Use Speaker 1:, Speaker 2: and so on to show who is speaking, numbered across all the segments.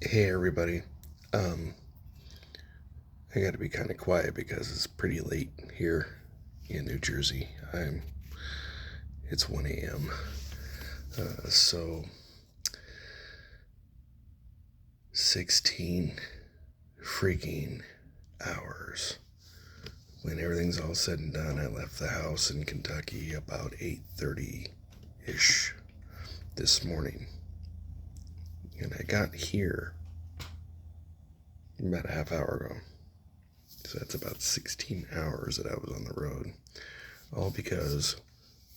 Speaker 1: Hey everybody. Um, I got to be kind of quiet because it's pretty late here in New Jersey. It's 1 a.m. So 16 freaking hours. When everything's all said and done, I left the house in Kentucky about 8:30 ish this morning, and I got here about a half hour ago. So that's about 16 hours that I was on the road, all because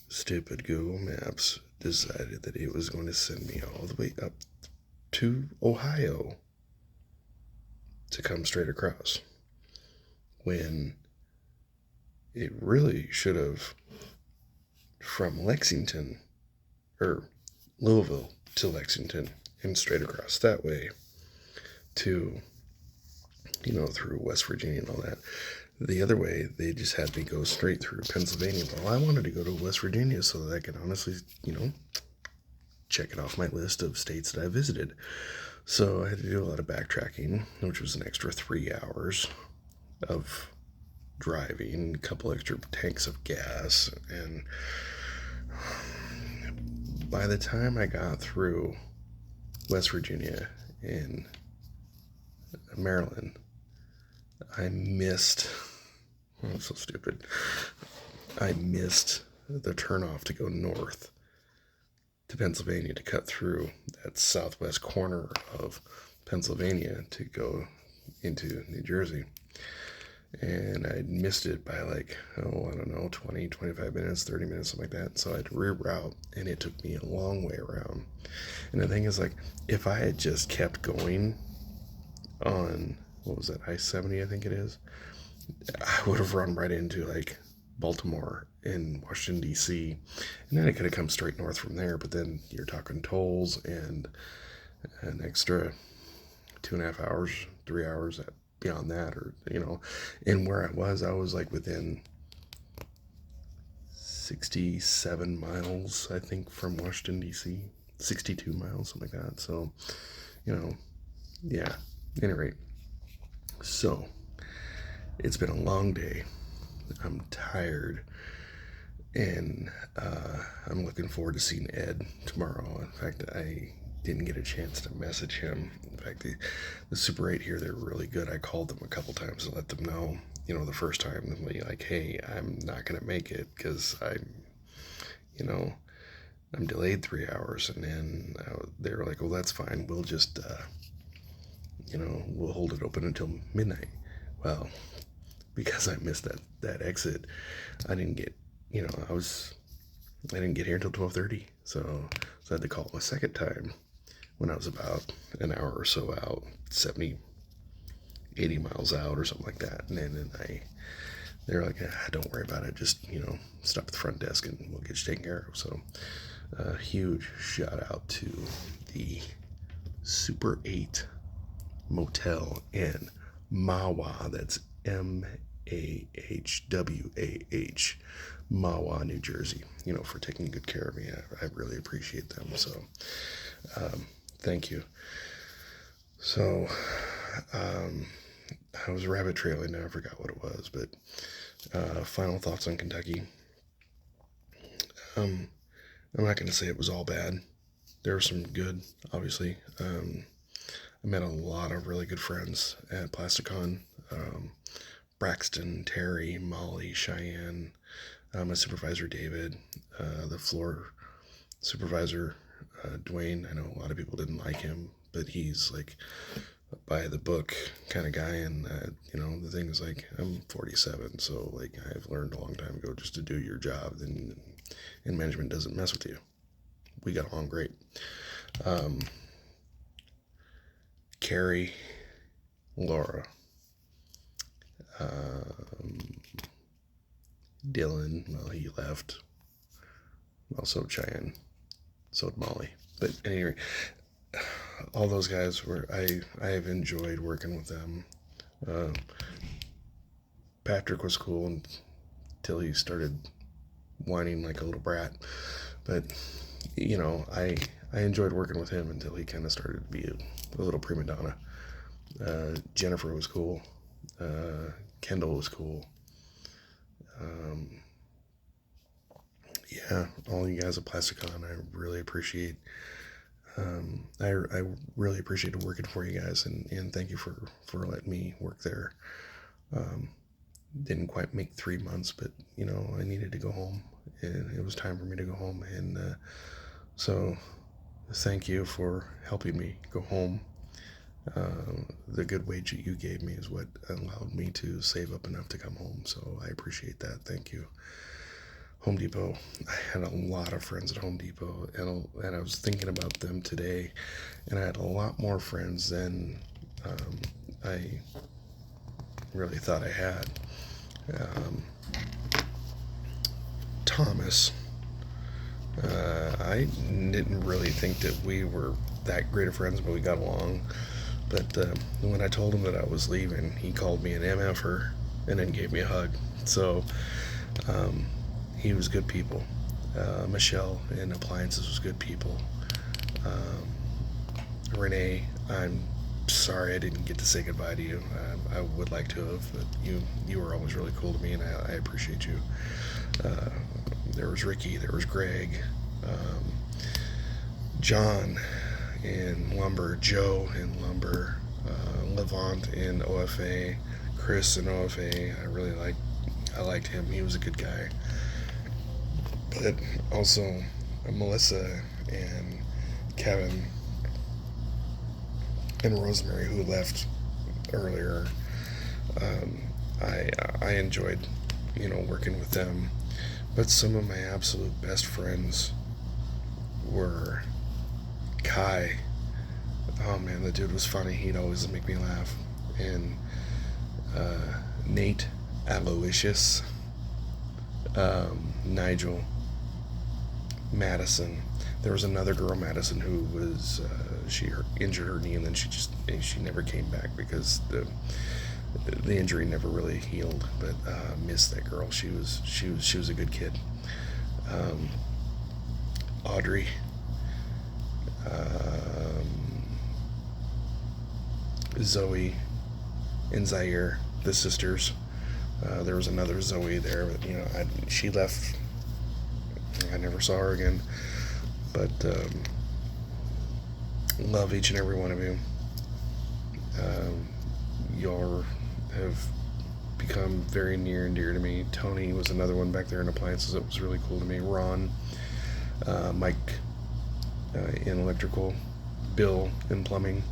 Speaker 1: stupid Google Maps decided that it was going to send me all the way up to Ohio to come straight across, when it really should have from Lexington or Louisville to Lexington and straight across that way to, through West Virginia and all that. The other way, they just had me go straight through Pennsylvania. Well, I wanted to go to West Virginia so that I could honestly, check it off my list of states that I visited. So I had to do a lot of backtracking, which was an extra 3 hours of driving, a couple extra tanks of gas, and by the time I got through West Virginia and Maryland, I missed. Oh, I'm so stupid. I missed the turnoff to go north to Pennsylvania to cut through that southwest corner of Pennsylvania to go into New Jersey. And I missed it by like, oh, I don't know, 20, 25 minutes, 30 minutes, something like that. So I had to reroute, and it took me a long way around. And the thing is, like, if I had just kept going on, what was that, I 70, I think it is, I would have run right into like Baltimore and Washington, D.C., and then I could have come straight north from there. But then you're talking tolls and an extra 2.5 hours, 3 hours beyond that, or and where I was like within 67 miles, I think, from Washington, D.C., 62 miles, something like that. So, you know, yeah, at any rate. So, it's been a long day. I'm tired, and I'm looking forward to seeing Ed tomorrow. In fact, I didn't get a chance to message him. In fact, the Super 8 here, they're really good. I called them a couple times to let them know, the first time, like, hey, I'm not going to make it because you know, I'm delayed 3 hours. And then they were like, well, that's fine. We'll just, we'll hold it open until midnight. Well, because I missed that exit, I didn't get, I didn't get here until 12:30. So I had to call a second time when I was about an hour or so out, 70, 80 miles out or something like that. And then they're like, don't worry about it. Just, stop at the front desk and we'll get you taken care of. So a huge shout out to the Super 8 Motel in Mahwah. That's Mahwah, Mahwah, New Jersey, for taking good care of me. I really appreciate them. So thank you. So I was rabbit trailing now. I forgot what it was, but final thoughts on Kentucky. I'm not going to say it was all bad. There was some good, obviously. I met a lot of really good friends at Plasticon. Braxton, Terry, Molly, Cheyenne, my supervisor David, the floor supervisor Dwayne. I know a lot of people didn't like him, but he's like by the book kind of guy. And the thing is, like, I'm 47, so like I've learned a long time ago just to do your job. And management doesn't mess with you. We got along great. Carrie, Laura, um, Dylan, well, he left. Also Cheyenne. So did Molly. But anyway, all those guys I have enjoyed working with them. Uh, Patrick was cool until he started whining like a little brat. But I I enjoyed working with him until he kind of started to be a little prima donna. Jennifer was cool. Kendall was cool. Yeah, all you guys at Plasticon, I really appreciate. I really appreciated working for you guys, and thank you for letting me work there. Didn't quite make 3 months, but I needed to go home, and it was time for me to go home, and so thank you for helping me go home. The good wage that you gave me is what allowed me to save up enough to come home, so I appreciate that. Thank you. Home Depot. I had a lot of friends at Home Depot, and I was thinking about them today, and I had a lot more friends than I really thought I had. Thomas. I didn't really think that we were that great of friends, but we got along. But when I told him that I was leaving, he called me an MFer and then gave me a hug. So he was good people. Michelle in Appliances was good people. Renee, I'm sorry I didn't get to say goodbye to you. I would like to have, but you were always really cool to me, and I appreciate you. There was Ricky, there was Greg, John in lumber, Joe in lumber, Levant in OFA, Chris in OFA. I liked him. He was a good guy. But also Melissa and Kevin and Rosemary, who left earlier. I enjoyed working with them, but some of my absolute best friends were Kai. Oh man, the dude was funny. He'd always make me laugh. And Nate, Aloysius, Nigel, Madison. There was another girl, Madison, who was she injured her knee, and then she never came back because the injury never really healed. But missed that girl. She was a good kid. Audrey. Zoe and Zaire, the sisters. There was another Zoe there, but she left. I never saw her again. But love each and every one of you. Y'all have become very near and dear to me. Tony was another one back there in Appliances that was really cool to me. Ron, Mike in electrical, Bill in plumbing.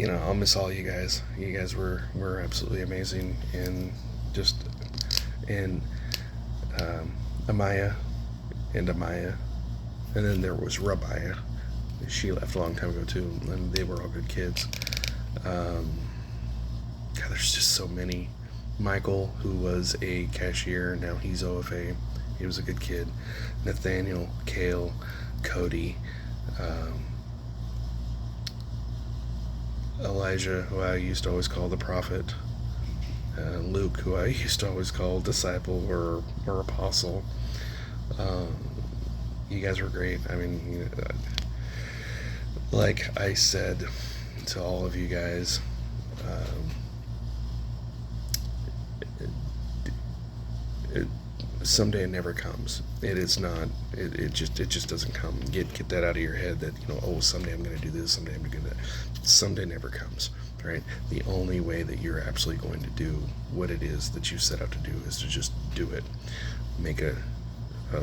Speaker 1: I'll miss all you guys. You guys were absolutely amazing, and Amaya, and then there was Rabaya. She left a long time ago too, and they were all good kids. God, there's just so many. Michael, who was a cashier, now he's OFA. He was a good kid. Nathaniel, Kale, Cody, Elijah, who I used to always call the prophet. Luke, who I used to always call disciple or apostle. You guys were great. I mean, like I said to all of you guys, someday it never comes. It is not. It just doesn't come. Get that out of your head that someday I'm going to do this. Someday I'm going to. Someday never comes. Right? The only way that you're absolutely going to do what it is that you set out to do is to just do it. Make a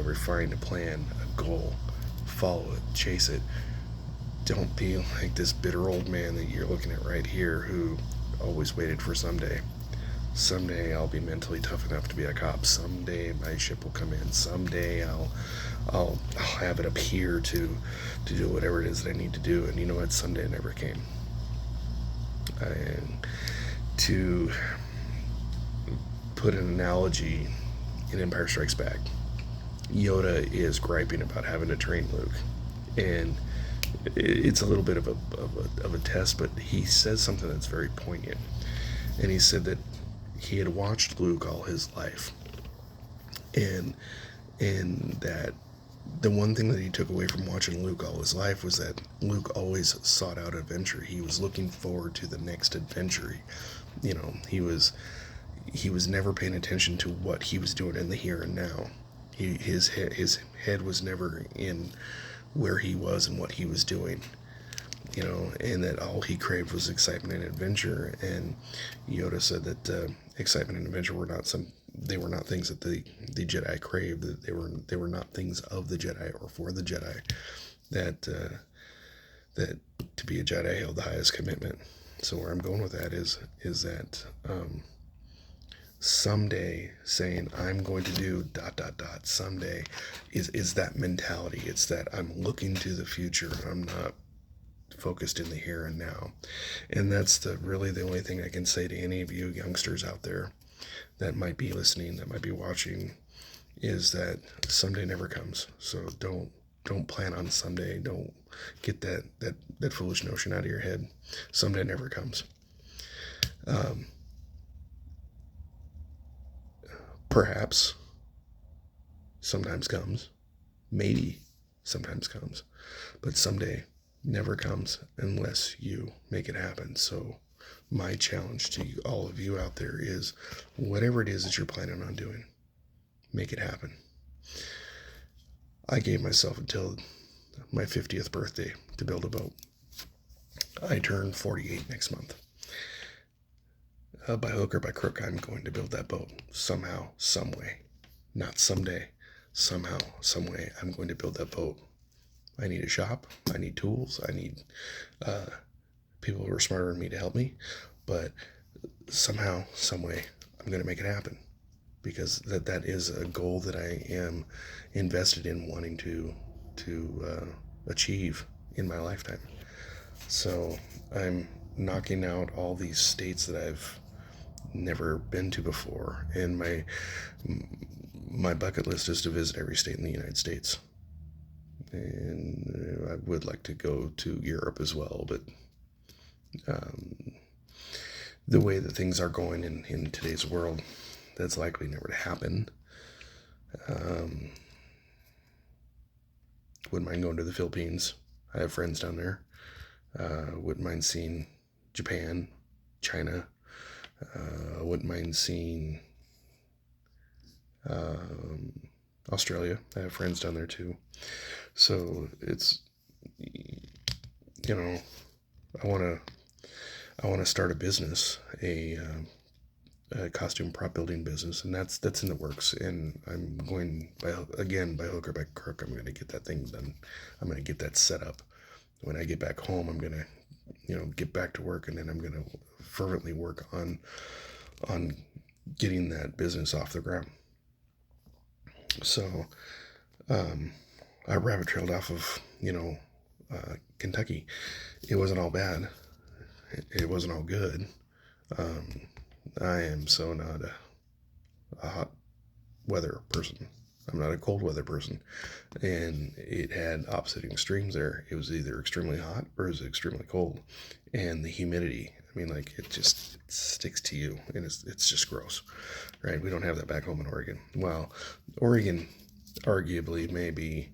Speaker 1: refined plan, a goal, follow it, chase it. Don't be like this bitter old man that you're looking at right here who always waited for someday. Someday I'll be mentally tough enough to be a cop. Someday my ship will come in. Someday I'll have it up here to do whatever it is that I need to do. And you know what? Someday never came. And to put an analogy in Empire Strikes Back, Yoda is griping about having to train Luke, and it's a little bit of a test, but he says something that's very poignant. And he said that he had watched Luke all his life, and that the one thing that he took away from watching Luke all his life was that Luke always sought out adventure. He was looking forward to the next adventure. You know, he was never paying attention to what he was doing in the here and now. His head was never in where he was and what he was doing. You know, and that all he craved was excitement and adventure. And Yoda said that excitement and adventure were not some they were not things that the Jedi craved. That they were not things of the Jedi or for the Jedi. That that to be a Jedi held the highest commitment. So where I'm going with that is that someday saying I'm going to do dot dot dot someday is that mentality. It's that I'm looking to the future. I'm not focused in the here and now. And that's really the only thing I can say to any of you youngsters out there that might be listening, that might be watching, is that someday never comes. So don't plan on someday. Don't get that foolish notion out of your head. Someday never comes. Perhaps sometimes comes. Maybe sometimes comes. But someday never comes unless you make it happen. So my challenge to you, all of you out there, is whatever it is that you're planning on doing, make it happen. I gave myself until my 50th birthday to build a boat. I turn 48 next month. By hook or by crook, I'm going to build that boat somehow, some way. Not someday. Somehow, some way, I'm going to build that boat. I need a shop. I need tools. I need people who are smarter than me to help me. But somehow, some way, I'm going to make it happen, because that is a goal that I am invested in wanting to achieve in my lifetime. So I'm knocking out all these states that I've never been to before, and my bucket list is to visit every state in the United States. And I would like to go to Europe as well, but the way that things are going in today's world, that's likely never to happen. Wouldn't mind going to the Philippines. I have friends down there. Wouldn't mind seeing Japan, China. Wouldn't mind seeing Australia. I have friends down there too. So it's, you know, I want to start a business, a costume prop building business, and that's in the works. And I'm going by hook or by crook, I'm going to get that thing done. I'm going to get that set up. When I get back home, I'm going to, get back to work, and then I'm going to fervently work on getting that business off the ground. So I rabbit trailed off of Kentucky. It wasn't all bad. It wasn't all good. I am so not a hot weather person. I'm not a cold weather person. And it had opposite extremes there. It was either extremely hot or it was extremely cold. And the humidity, I mean, like, it sticks to you, and it's just gross, right? We don't have that back home in Oregon. Well, Oregon arguably may be,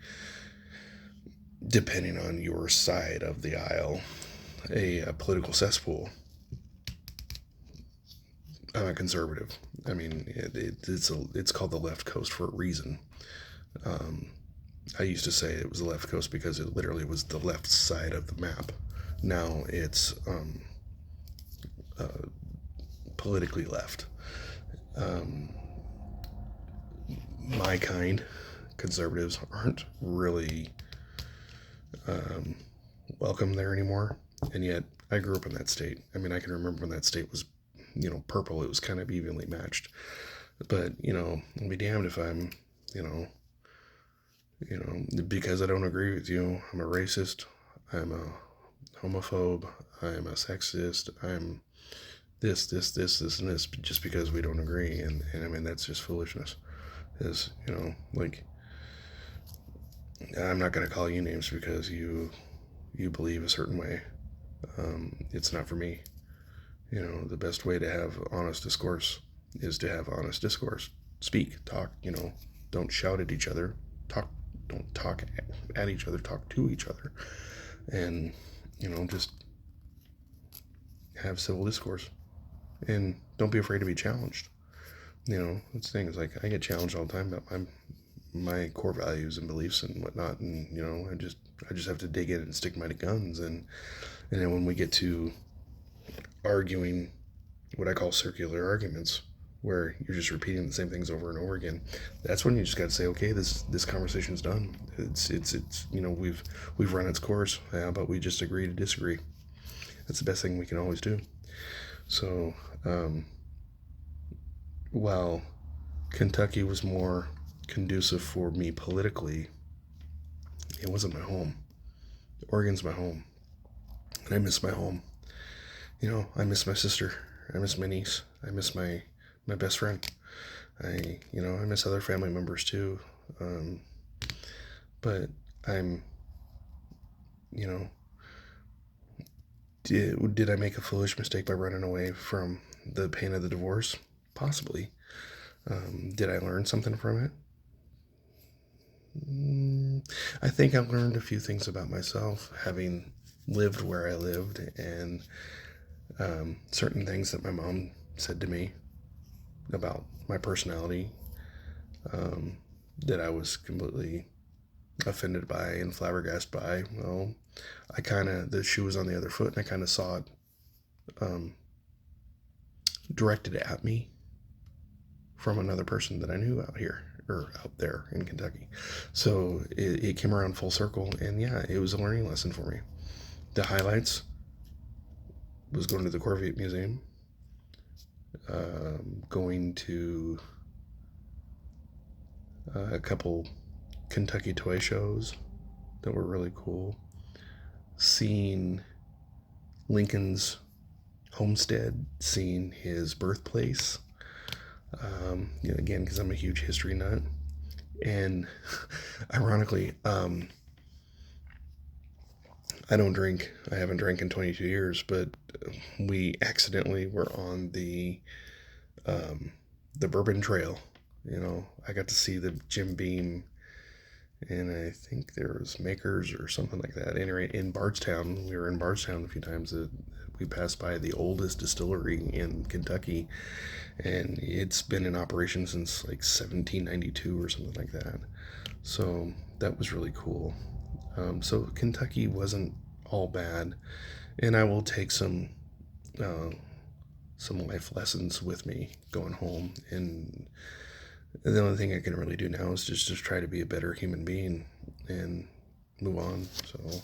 Speaker 1: depending on your side of the aisle, a political cesspool. I'm a conservative. I mean, it's called the left coast for a reason. I used to say it was the left coast because it literally was the left side of the map. Now it's politically left. My kind, conservatives, aren't really welcome there anymore. And yet, I grew up in that state. I mean, I can remember when that state was, purple. It was kind of evenly matched. But I'll be damned if I'm, because I don't agree with you, I'm a racist. I'm a homophobe. I'm a sexist. I'm this, and this, just because we don't agree. And I mean, that's just foolishness. Like, I'm not going to call you names because you believe a certain way. It's not for me. The best way to have honest discourse is to have honest discourse. Speak, talk, don't shout at each other. Talk don't talk at each other, talk to each other, and just have civil discourse, and don't be afraid to be challenged. It's things like I get challenged all the time about my core values and beliefs and whatnot, and I just have to dig in and stick my guns, and then when we get to arguing what I call circular arguments, where you're just repeating the same things over and over again, that's when you just got to say, okay, this conversation's done. It's we've run its course. How about we just agree to disagree? That's the best thing we can always do. So while Kentucky was more conducive for me politically, it wasn't my home. Oregon's my home, and I miss my home. I miss my sister. I miss my niece. I miss my best friend. I miss other family members too. But I'm, did I make a foolish mistake by running away from the pain of the divorce? Possibly. Did I learn something from it? I think I've learned a few things about myself, having lived where I lived, and certain things that my mom said to me about my personality that I was completely offended by and flabbergasted by. Well, the shoe was on the other foot, and I kind of saw it directed at me from another person that I knew out here, or out there in Kentucky. So it came around full circle, and yeah, it was a learning lesson for me. The highlights was going to the Corvette Museum, going to a couple Kentucky toy shows that were really cool, seeing Lincoln's homestead, seeing his birthplace, again, because I'm a huge history nut. And ironically, I don't drink. I haven't drank in 22 years, but we accidentally were on the Bourbon Trail. I got to see the Jim Beam, and I think there was Makers or something like that. Anyway, in Bardstown, we were in Bardstown a few times. We passed by the oldest distillery in Kentucky, and it's been in operation since like 1792 or something like that. So that was really cool. So Kentucky wasn't all bad, and I will take some life lessons with me going home. And the only thing I can really do now is just try to be a better human being and move on. So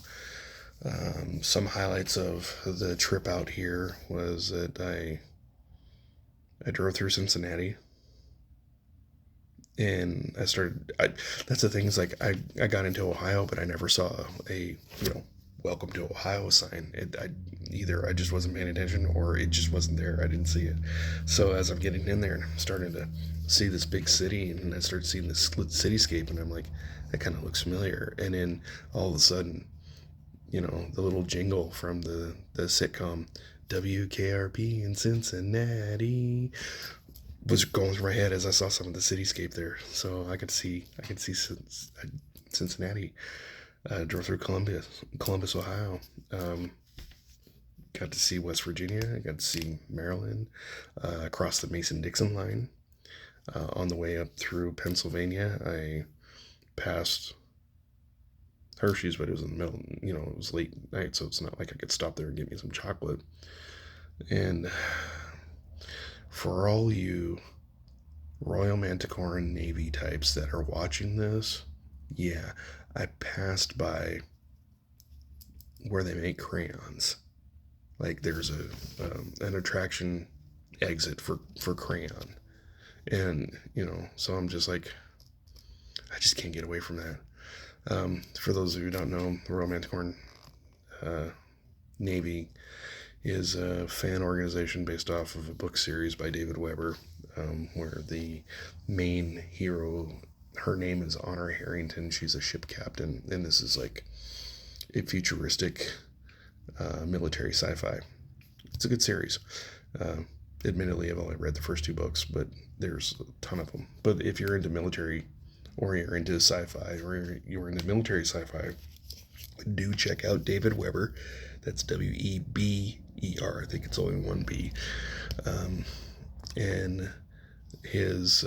Speaker 1: some highlights of the trip out here was that I drove through Cincinnati, and that's the thing, is like I got into Ohio, but I never saw a welcome to Ohio sign. Either I just wasn't paying attention, or it just wasn't there. I didn't see it. So as I'm getting in there and I'm starting to see this big city, and I started seeing this cityscape, and I'm like, that kind of looks familiar. And then all of a sudden, the little jingle from the sitcom WKRP in Cincinnati was going through my head as I saw some of the cityscape there. So I could see Cincinnati. Drove through Columbus, Ohio. Got to see West Virginia. I got to see Maryland. Across the Mason-Dixon line. On the way up through Pennsylvania, I passed Hershey's, but it was in the middle. It was late night, so it's not like I could stop there and get me some chocolate. And for all you Royal Manticoran Navy types that are watching this, yeah, I passed by where they make crayons. Like there's an attraction exit for crayon, and so I'm just like, I just can't get away from that. For those of you who don't know, the Royal Manticoran Navy is a fan organization based off of a book series by David Weber, where the main hero, her name is Honor Harrington. She's a ship captain, and this is like a futuristic military sci-fi. It's a good series. Admittedly, I've only read the first two books, but there's a ton of them. But if you're into military or you're into sci-fi, or you're into military sci-fi, do check out David Weber. That's Weber. I think it's only one B. And his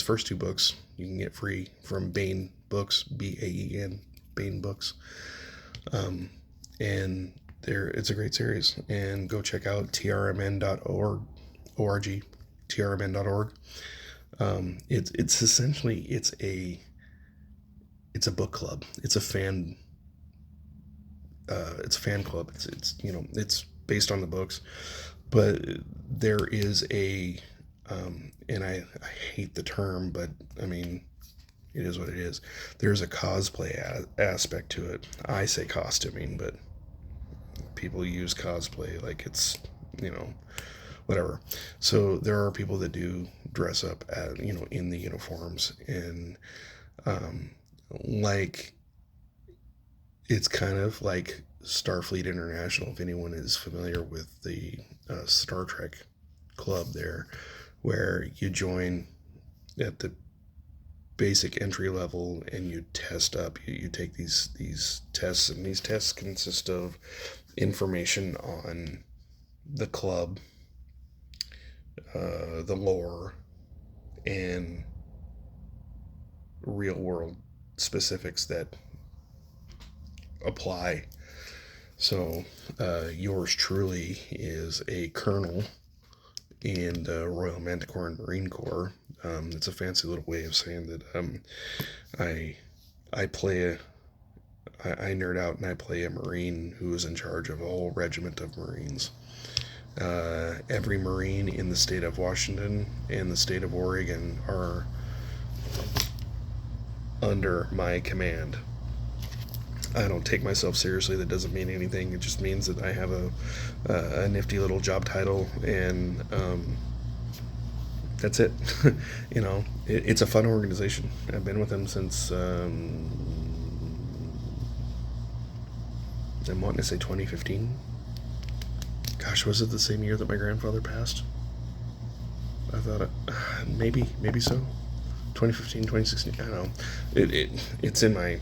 Speaker 1: first two books you can get free from Baen Books, Baen, Baen Books. And it's a great series. And go check out trmn.org, trmn.org. It's essentially it's a book club. It's a fan club. It's based on the books, but there is a and I hate the term, but I mean, it is what it is. There's a cosplay aspect to it. I say costuming, but people use cosplay like it's, whatever. So there are people that do dress up in the uniforms, and like it's kind of like Starfleet International, if anyone is familiar with the Star Trek club there, where you join at the basic entry level and you test up. You take these tests, and these tests consist of information on the club, the lore, and real world specifics that apply. So yours truly is a colonel in the Royal Manticoran Marine Corps. It's a fancy little way of saying that I nerd out and I play a Marine who is in charge of a whole regiment of Marines. Every Marine in the state of Washington and the state of Oregon are under my command. I don't take myself seriously. That doesn't mean anything. It just means that I have a nifty little job title, and that's it. It's a fun organization. I've been with them since I'm wanting to say 2015. Gosh, was it the same year that my grandfather passed? I thought maybe so. 2015, 2016. I don't know. It's in my.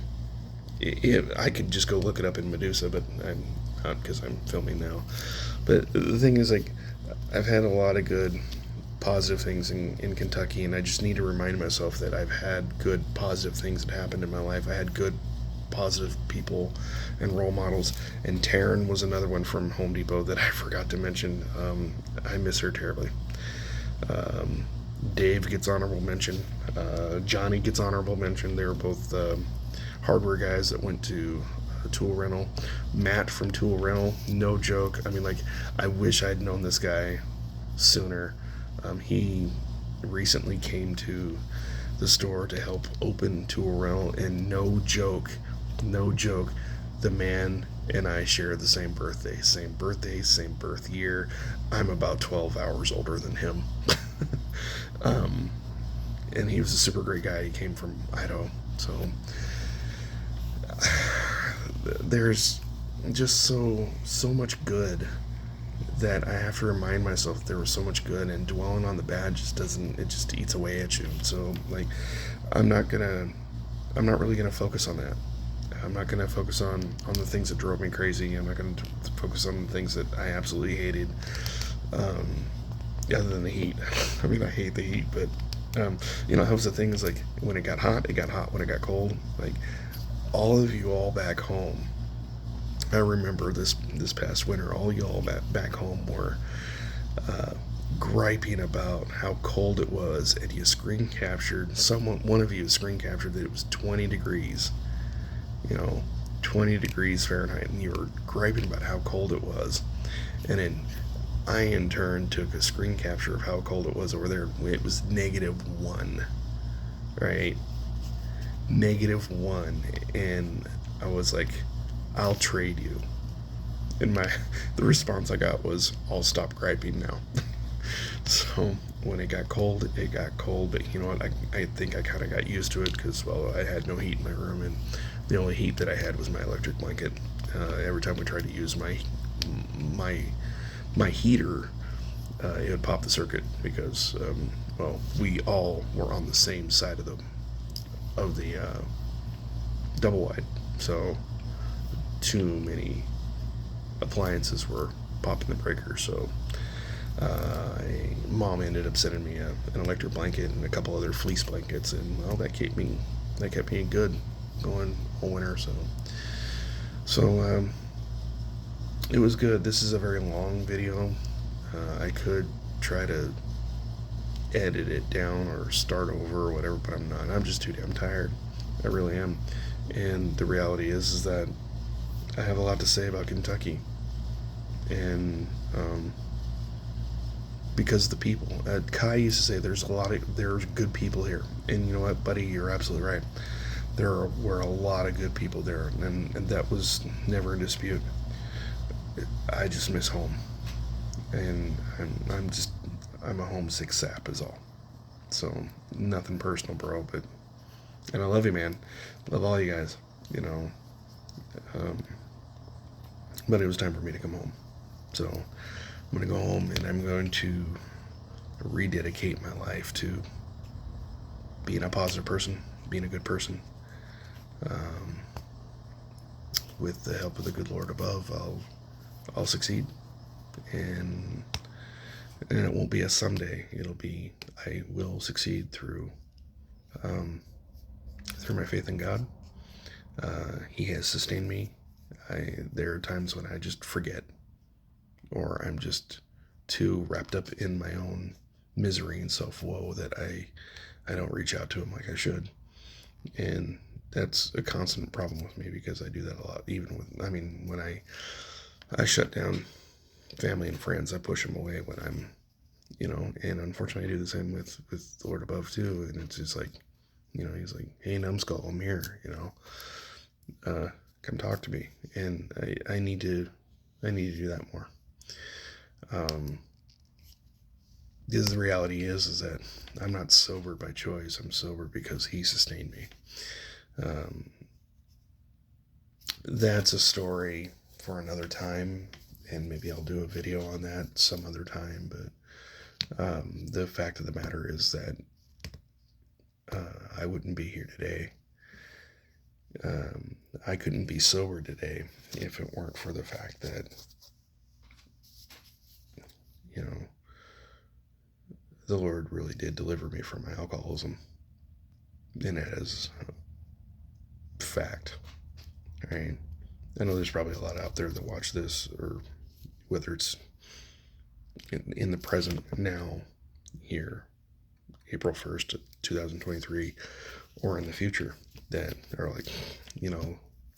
Speaker 1: I could just go look it up in Medusa, but I'm not, because I'm filming now. But the thing is, like, I've had a lot of good positive things in Kentucky, and I just need to remind myself that I've had good positive things that happened in my life. I had good positive people and role models, and Taryn was another one from Home Depot that I forgot to mention. I miss her terribly. Dave gets honorable mention. Johnny gets honorable mention. They were both hardware guys that went to Tool Rental. Matt from Tool Rental, no joke. I mean, like, I wish I'd known this guy sooner. He recently came to the store to help open Tool Rental, and no joke, the man and I share the same birthday, same birth year. I'm about 12 hours older than him. And he was a super great guy. He came from Idaho. So there's just so much good that I have to remind myself that there was so much good, and dwelling on the bad just eats away at you. So, like, I'm not really gonna focus on that. I'm not gonna focus on the things that drove me crazy. I'm not gonna focus on the things that I absolutely hated, other than the heat. I mean, I hate the heat, but that was the thing, is like, when it got hot, it got hot. When it got cold, like, all of you all back home, I remember this past winter, all y'all back home were griping about how cold it was, and you screen captured, one of you screen captured that it was 20 degrees, 20 degrees Fahrenheit, and you were griping about how cold it was. And then I, in turn, took a screen capture of how cold it was over there. It was -1, right? -1, and I was like, I'll trade you. And the response I got was, I'll stop griping now. So when it got cold, but you know what, I think I kind of got used to it, because, well, I had no heat in my room, and the only heat that I had was my electric blanket. Every time we tried to use my heater, it would pop the circuit, because we all were on the same side of of the double wide. So too many appliances were popping the breaker. So mom ended up sending me an electric blanket and a couple other fleece blankets, and well, that kept me good going all winter. So it was good. This is a very long video. I could try to edit it down or start over or whatever, but I'm not. I'm just too damn tired. I really am. And the reality is that I have a lot to say about Kentucky, and because the people. Kai used to say there's good people here, and you know what, buddy, you're absolutely right. There were a lot of good people there, and that was never in dispute. I just miss home, and I'm a homesick sap is all. So nothing personal, bro, but and I love you, man. Love all you guys, you know. Um, but it was time for me to come home, so I'm gonna go home and I'm going to rededicate my life to being a positive person, being a good person. Um, with the help of the good Lord above, I'll succeed, and it won't be a someday. It'll be I will succeed through my faith in God. He has sustained me. There are times when I just forget, or I'm just too wrapped up in my own misery and self-woe that I don't reach out to him like I should. And that's a constant problem with me, because I do that a lot. Even when I shut down family and friends, I push them away when I'm, and unfortunately I do the same with the Lord above too. And it's just like, he's like, hey, numbskull, I'm here, come talk to me. And I need to do that more. Because the reality is that I'm not sober by choice. I'm sober because he sustained me. That's a story for another time, and maybe I'll do a video on that some other time. But the fact of the matter is that I wouldn't be here today. I couldn't be sober today if it weren't for the fact that, the Lord really did deliver me from my alcoholism. And that is a fact. Right? I know there's probably a lot out there that watch this, or whether it's in the present now, here, April 1st, 2023, or in the future, that are like,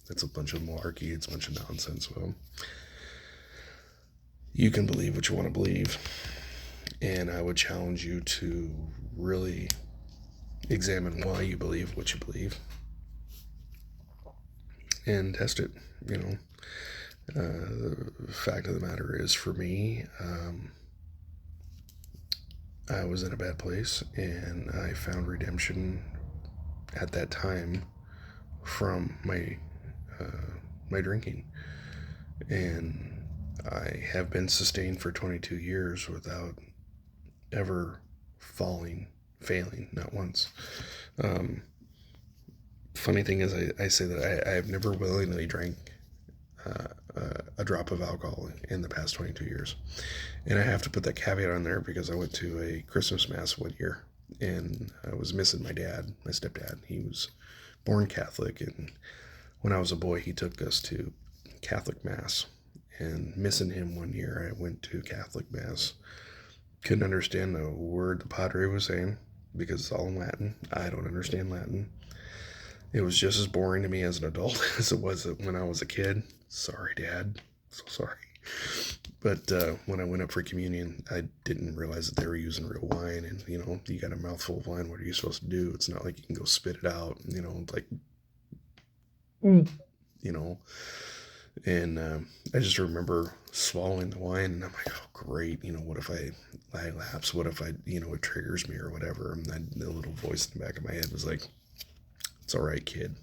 Speaker 1: that's a bunch of malarkey, it's a bunch of nonsense. Well, you can believe what you want to believe, and I would challenge you to really examine why you believe what you believe and test it. The fact of the matter is, for me, I was in a bad place, and I found redemption at that time from my drinking, and I have been sustained for 22 years without ever failing, not once. Funny thing is, I say that I have never willingly drank a drop of alcohol in the past 22 years. And I have to put that caveat on there because I went to a Christmas Mass one year, and I was missing my dad, my stepdad. He was born Catholic, and when I was a boy, he took us to Catholic Mass. And missing him one year, I went to Catholic Mass. Couldn't understand a word the Padre was saying because it's all in Latin. I don't understand Latin. It was just as boring to me as an adult as it was when I was a kid. Sorry, Dad. So sorry. But when I went up for communion, I didn't realize that they were using real wine. And, you got a mouthful of wine. What are you supposed to do? It's not like you can go spit it out, And I just remember swallowing the wine, and I'm like, oh, great. What if I lapse? What if it triggers me or whatever? And then the little voice in the back of my head was like, it's all right, kid.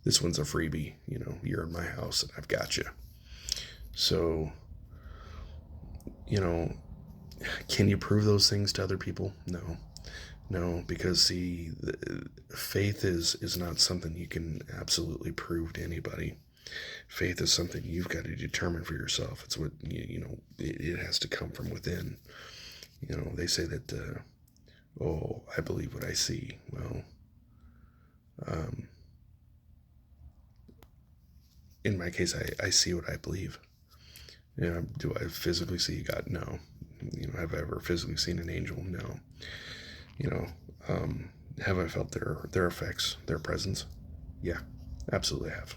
Speaker 1: This one's a freebie. You're in my house and I've got you. So, can you prove those things to other people? No. No, because see, faith is not something you can absolutely prove to anybody. Faith is something you've got to determine for yourself. It's what it has to come from within. They say that, oh, I believe what I see. Well, um, in my case, I see what I believe. Do I physically see God? No. Have I ever physically seen an angel? No. You know, um, have I felt their effects, their presence? Yeah, absolutely have.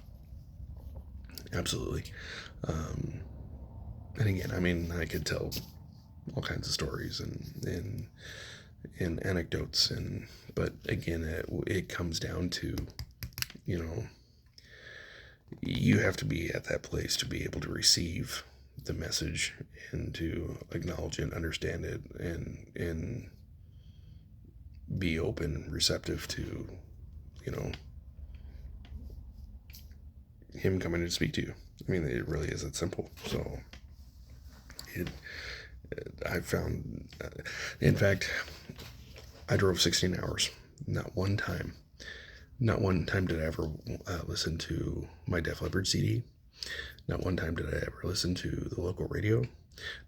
Speaker 1: Absolutely. Um, and again, I mean, I could tell all kinds of stories and anecdotes, but again, it comes down to, you know you have to be at that place to be able to receive the message and to acknowledge and understand it and be open, receptive to, you know, him coming to speak to you. I mean, it really is that simple. So, it, I found, in fact, I drove 16 hours. Not one time. Not one time did I ever listen to my Def Leppard CD. Not one time did I ever listen to the local radio.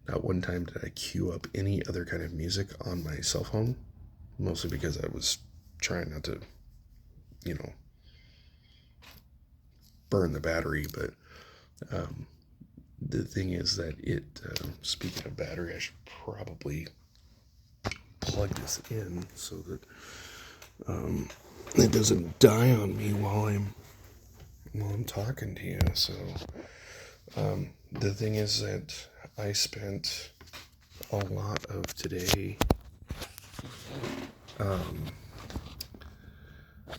Speaker 1: Not one time did I queue up any other kind of music on my cell phone, mostly because I was trying not to, you know, burn the battery. But um, the thing is that speaking of battery, I should probably plug this in so that it doesn't die on me while I'm talking to you. So the thing is that I spent a lot of today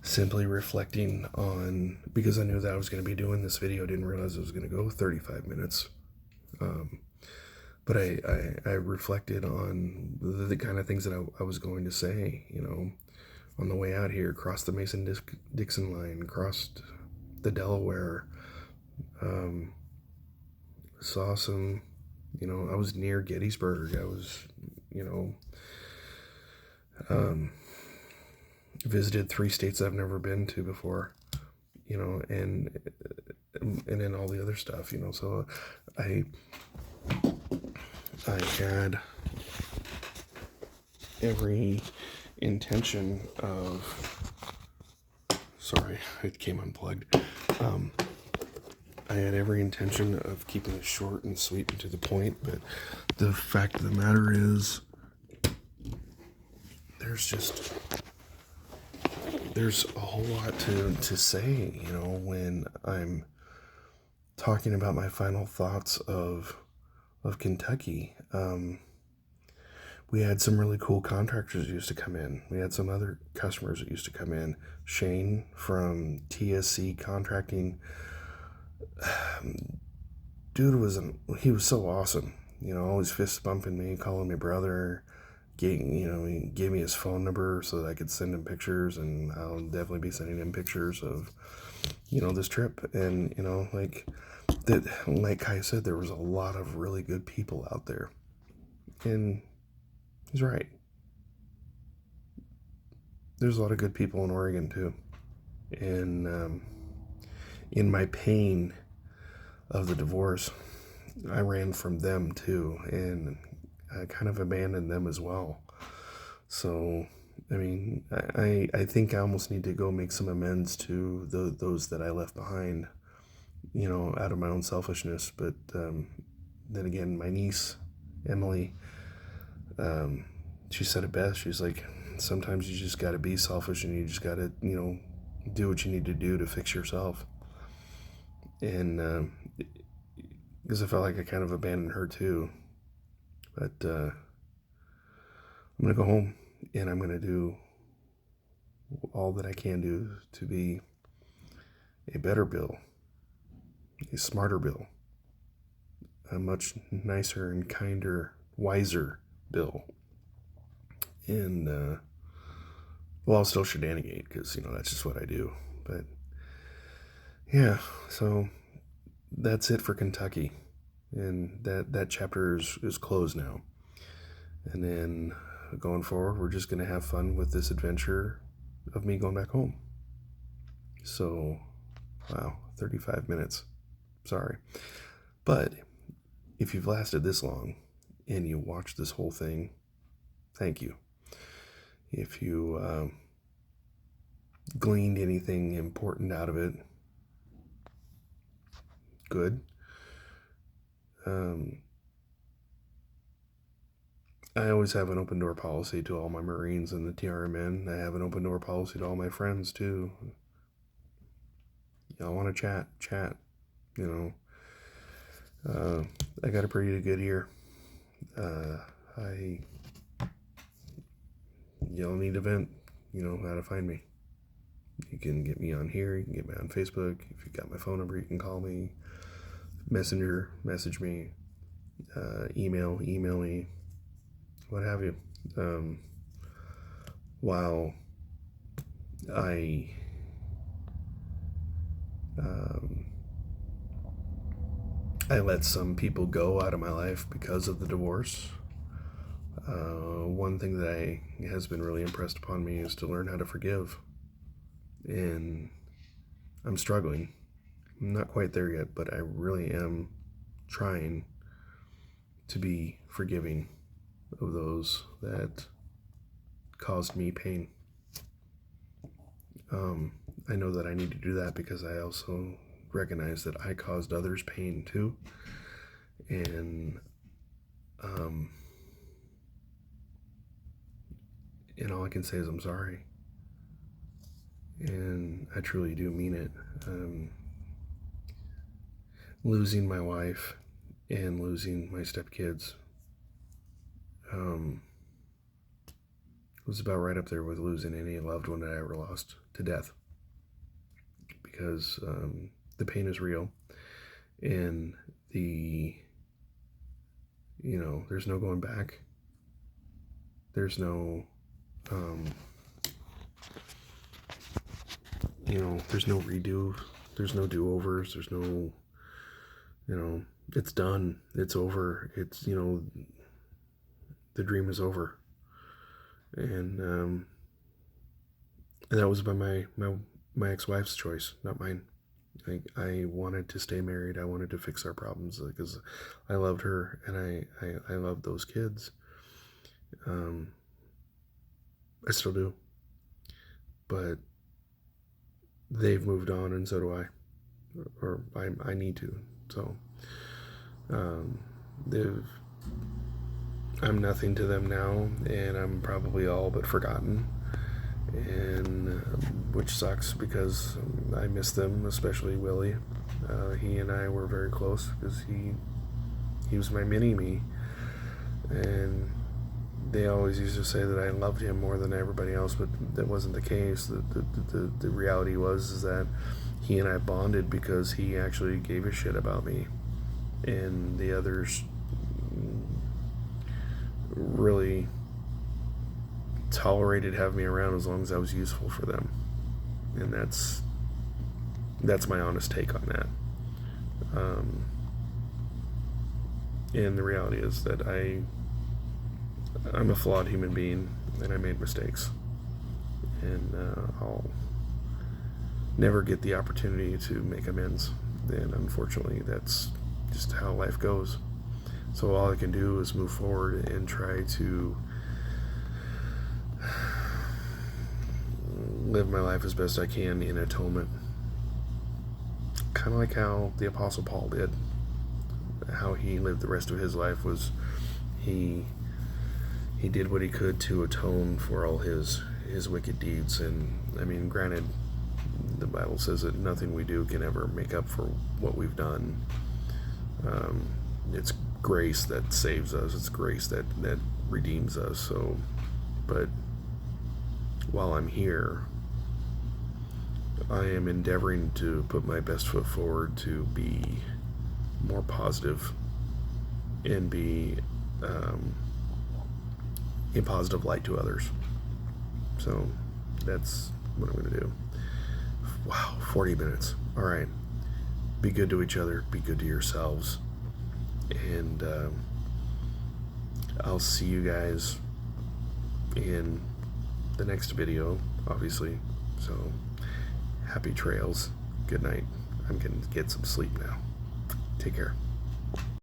Speaker 1: simply reflecting on, because I knew that I was going to be doing this video. I didn't realize it was going to go 35 minutes. But I reflected on the kind of things that I was going to say, on the way out here, across the Mason-Dixon line, crossed the Delaware, saw some, I was near Gettysburg. I was, visited 3 states I've never been to before, and then all the other stuff, so I had every intention of, sorry, it came unplugged. I had every intention of keeping it short and sweet and to the point, but the fact of the matter is, there's a whole lot to say, when I'm talking about my final thoughts of Kentucky. We had some really cool contractors that used to come in. We had some other customers that used to come in. Shane from TSC Contracting, dude he was so awesome. Always fist bumping me, calling me brother. He gave me his phone number so that I could send him pictures, and I'll definitely be sending him pictures of, this trip. And, like I said, there was a lot of really good people out there. And he's right. There's a lot of good people in Oregon, too. And in my pain of the divorce, I ran from them, too. And I kind of abandoned them as well. So, I mean, I think I almost need to go make some amends to those that I left behind, out of my own selfishness. But then again, my niece, Emily, she said it best. She's like, sometimes you just got to be selfish and you just got to, do what you need to do to fix yourself. And because I felt like I kind of abandoned her too. But I'm going to go home and I'm going to do all that I can do to be a better Bill, a smarter Bill, a much nicer and kinder, wiser Bill. And, well, I'll still shenanigate because, that's just what I do. But, yeah, so that's it for Kentucky. And that chapter is closed now. And then going forward, we're just going to have fun with this adventure of me going back home. So, wow, 35 minutes. Sorry. But if you've lasted this long and you watched this whole thing, thank you. If you gleaned anything important out of it, good. I always have an open door policy to all my Marines and the TRMN. I have an open door policy to all my friends too. Y'all want to chat. You know, I got a pretty good ear. Y'all need to vent. You know how to find me. You can get me on here. You can get me on Facebook. If you got my phone number, you can call me. Messenger, message me. Email me. What have you. While I let some people go out of my life because of the divorce. One thing that has been really impressed upon me is to learn how to forgive. And I'm struggling. I'm not quite there yet, but I really am trying to be forgiving of those that caused me pain. I know that I need to do that because I also recognize that I caused others pain too. And all I can say is I'm sorry. And I truly do mean it. Losing my wife and losing my stepkids was about right up there with losing any loved one that I ever lost to death. Because the pain is real. And there's no going back. There's no there's no redo, there's no do-overs, there's no, it's done, it's over, it's, the dream is over. And that was by my ex-wife's choice, not mine. I wanted to stay married. I wanted to fix our problems because I loved her and I loved those kids. I still do. But they've moved on and so do I. Or I need to. So I'm nothing to them now, and I'm probably all but forgotten. And which sucks because I miss them, especially Willie. He and I were very close because he was my mini-me, and they always used to say that I loved him more than everybody else, but that wasn't the case. The reality was that he and I bonded because he actually gave a shit about me, and the others really tolerated having me around as long as I was useful for them. And that's my honest take on that. And the reality is that I'm a flawed human being and I made mistakes, and I'll never get the opportunity to make amends, and unfortunately that's just how life goes. So all I can do is move forward and try to live my life as best I can in atonement. Kind of like how the Apostle Paul did. How he lived the rest of his life was he did what he could to atone for all his wicked deeds. And I mean, granted, the Bible says that nothing we do can ever make up for what we've done. It's grace that saves us. It's grace that redeems us. So, but while I'm here, I am endeavoring to put my best foot forward to be more positive and be a positive light to others. So that's what I'm going to do. Wow, 40 minutes. All right. Be good to each other. Be good to yourselves. And I'll see you guys in the next video, obviously. So, happy trails. Good night. I'm going to get some sleep now. Take care.